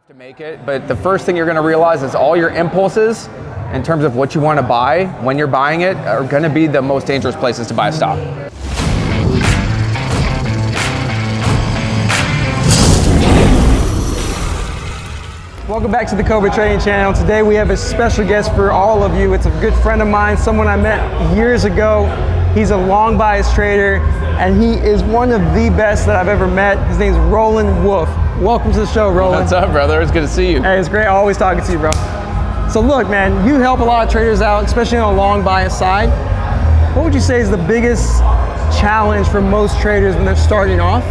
To make it, but the first thing you're going to realize is all your impulses in terms of what you want to buy when you're buying it are going to be the most dangerous places to buy stock. Welcome back to the Cobra Trading Channel. Today we have a special guest for all of you. It's a good friend of mine, someone I met years ago. He's a long bias trader, and he is one of the best that I've ever met. His name is Roland Wolf. Welcome to the show, Roland. What's up, brother? It's good to see you. Hey, it's great. Always talking to you, bro. So look, man, you help a lot of traders out, especially on the long bias side. What would you say is the biggest challenge for most traders when they're starting off,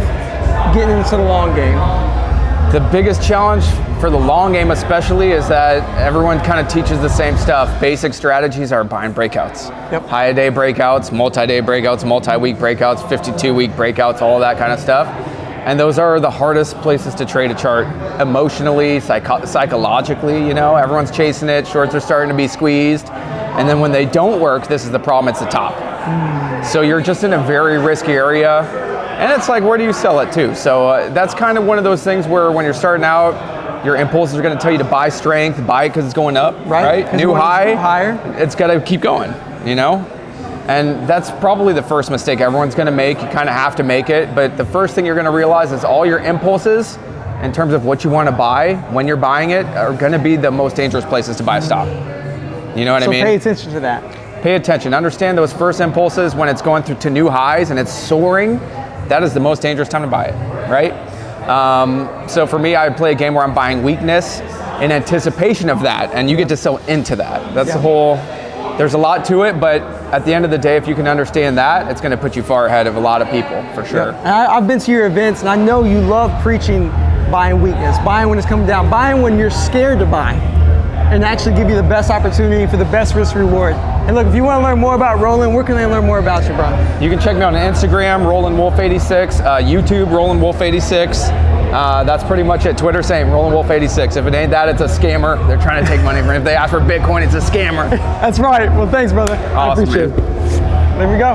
getting into the long game? The biggest challenge for the long game especially is that everyone kind of teaches the same stuff. Basic strategies are buying breakouts. Yep. High-a-day breakouts, multi-day breakouts, multi-week breakouts, 52-week breakouts, all that kind of stuff. And those are the hardest places to trade a chart emotionally, psychologically, you know, everyone's chasing it, shorts are starting to be squeezed. And then when they don't work, this is the problem, it's the top. So you're just in a very risky area. And it's like, where do you sell it to? So that's kind of one of those things where when you're starting out, your impulses are going to tell you to buy strength, buy it because it's going up, right? New high, higher. It's got to keep going, you know? And that's probably the first mistake everyone's going to make. You kind of have to make it. But the first thing you're going to realize is all your impulses in terms of what you want to buy when you're buying it are going to be the most dangerous places to buy a stock. You know what I mean? So pay attention to that. Pay attention. Understand those first impulses when it's going through to new highs and it's soaring. That is the most dangerous time to buy it, right? So for me, I play a game where I'm buying weakness in anticipation of that, and you get to sell into that. That's the whole, there's a lot to it, but at the end of the day, if you can understand that, it's gonna put you far ahead of a lot of people, for sure. Yeah. I've been to your events, and I know you love preaching buying weakness, buying when it's coming down, buying when you're scared to buy, and actually give you the best opportunity for the best risk reward. And look, if you want to learn more about Roland, where can they learn more about you, bro? You can check me out on Instagram, RolandWolf86, YouTube, RolandWolf86. That's pretty much it. Twitter, same, RolandWolf86. If it ain't that, it's a scammer. They're trying to take money from it. If they ask for Bitcoin, it's a scammer. That's right. Well, thanks, brother. Awesome, I appreciate it. There we go.